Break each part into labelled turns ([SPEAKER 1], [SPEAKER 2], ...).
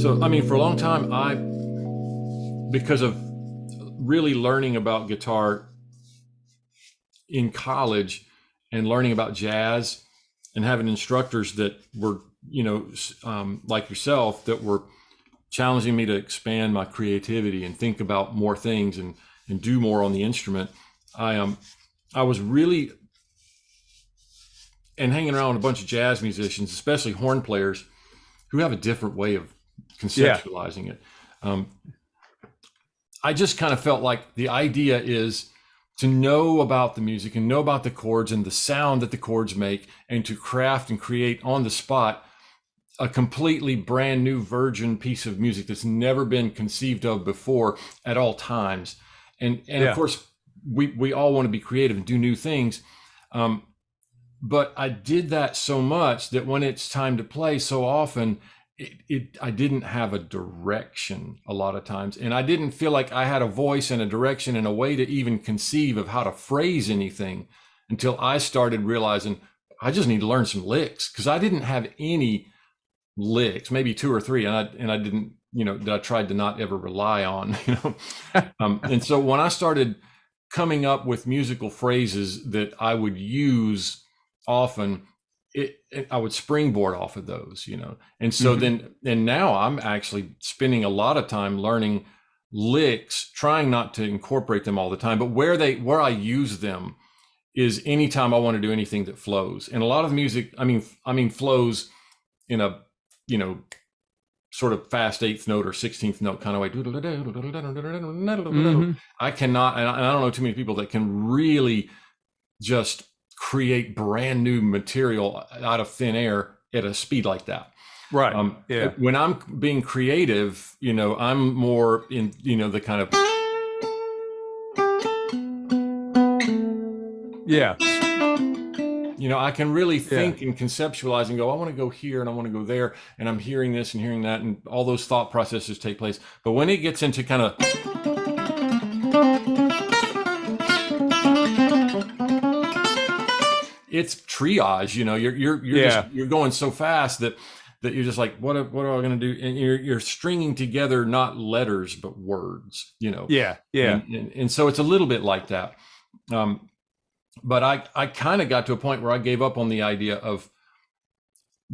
[SPEAKER 1] So, I mean, for a long time, because of really learning about guitar in college and learning about jazz and having instructors that were, like yourself, that were challenging me to expand my creativity and think about more things and do more on the instrument. I was really, and hanging around with a bunch of jazz musicians, especially horn players, who have a different way of conceptualizing it. I just kind of felt like the idea is to know about the music and know about the chords and the sound that the chords make, and to craft and create on the spot a completely brand new virgin piece of music that's never been conceived of before at all times. And of course, we all want to be creative and do new things. But I did that so much that when it's time to play, so often I didn't have a direction a lot of times. And I didn't feel like I had a voice and a direction and a way to even conceive of how to phrase anything until I started realizing I just need to learn some licks, because I didn't have any licks, maybe 2 or 3. And I didn't, that I tried to not ever rely on, and so when I started coming up with musical phrases that I would use often, I would springboard off of those, and so and now I'm actually spending a lot of time learning licks, trying not to incorporate them all the time, but where I use them is anytime I want to do anything that flows. And a lot of music, I mean flows in a, sort of fast 8th note or 16th note kind of way. I cannot, and I don't know too many people that can really just create brand new material out of thin air at a speed like that.
[SPEAKER 2] Right.
[SPEAKER 1] When I'm being creative, I'm more in, the kind of.
[SPEAKER 2] Yeah.
[SPEAKER 1] I can really think and conceptualize and go, I want to go here and I want to go there, and I'm hearing this and hearing that, and all those thought processes take place. But when it gets into kind of. It's triage, you're going so fast that you're just like, what am I going to do? And you're stringing together not letters but words,
[SPEAKER 2] Yeah.
[SPEAKER 1] And so it's a little bit like that. But I kind of got to a point where I gave up on the idea of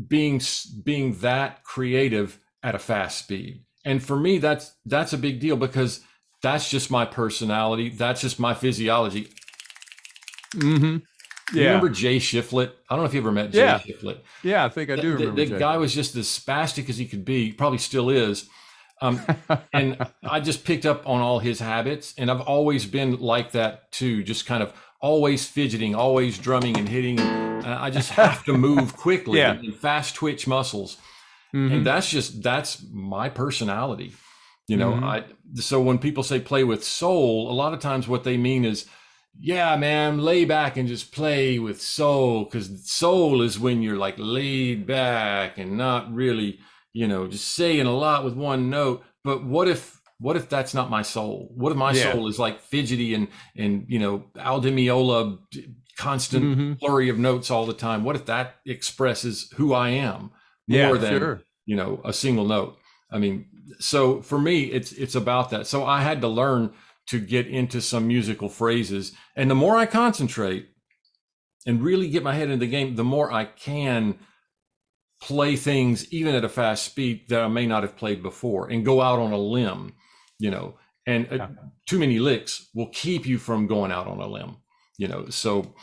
[SPEAKER 1] being that creative at a fast speed. And for me, that's a big deal, because that's just my personality. That's just my physiology.
[SPEAKER 2] Mm-hmm.
[SPEAKER 1] You remember Jay Shiflett? I don't know if you ever met Jay Shiflett.
[SPEAKER 2] Yeah, I think I do remember.
[SPEAKER 1] The guy was just as spastic as he could be. Probably still is. And I just picked up on all his habits, and I've always been like that too. Just kind of always fidgeting, always drumming and hitting. I just have to move quickly and fast twitch muscles. And that's my personality. So when people say play with soul, a lot of times what they mean is, yeah, man, lay back and just play with soul, because soul is when you're like laid back and not really, just saying a lot with one note. But what if that's not my soul? What if my soul is like fidgety and Al Di Meola, constant flurry of notes all the time? What if that expresses who I am more than a single note? I mean, so for me, it's about that. So I had to learn to get into some musical phrases, and the more I concentrate and really get my head into the game, the more I can play things even at a fast speed that I may not have played before, and go out on a limb, and too many licks will keep you from going out on a limb, so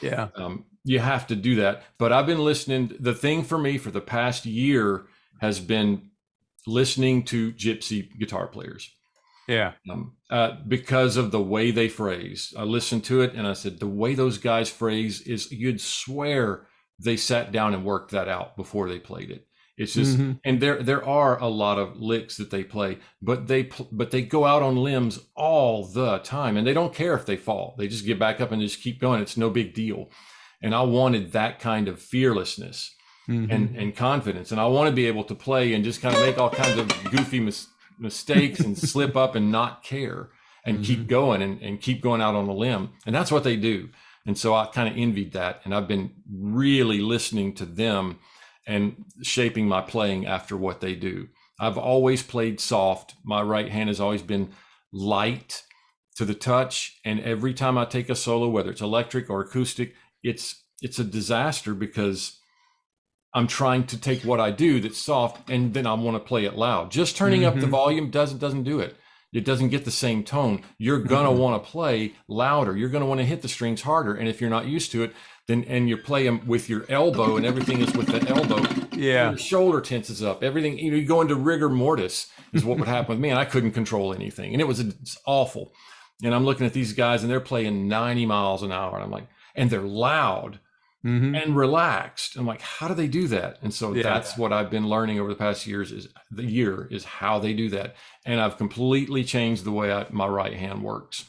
[SPEAKER 1] you have to do that. But I've been listening. The thing for me for the past year has been listening to Gypsy guitar players. Because of the way they phrase. I listened to it and I said, the way those guys phrase is, you'd swear they sat down and worked that out before they played it. It's just, and there are a lot of licks that they play, but they go out on limbs all the time, and they don't care if they fall. They just get back up and just keep going. It's no big deal. And I wanted that kind of fearlessness and confidence. And I want to be able to play and just kind of make all kinds of goofy mistakes and slip up and not care and keep going and keep going out on a limb. And that's what they do. And so I kind of envied that. And I've been really listening to them and shaping my playing after what they do. I've always played soft. My right hand has always been light to the touch. And every time I take a solo, whether it's electric or acoustic, it's a disaster because I'm trying to take what I do that's soft and then I want to play it loud. Just turning up the volume doesn't do it. It doesn't get the same tone. You're going to want to play louder. You're going to want to hit the strings harder. And if you're not used to it, then, and you're playing with your elbow and everything is with the elbow, your shoulder tenses up. Everything, you go into rigor mortis is what would happen with me. And I couldn't control anything. And it's awful. And I'm looking at these guys and they're playing 90 miles an hour. And I'm like, and they're loud. And relaxed. I'm like, how do they do that? And so that's what I've been learning over the past years is how they do that. And I've completely changed the way my right hand works.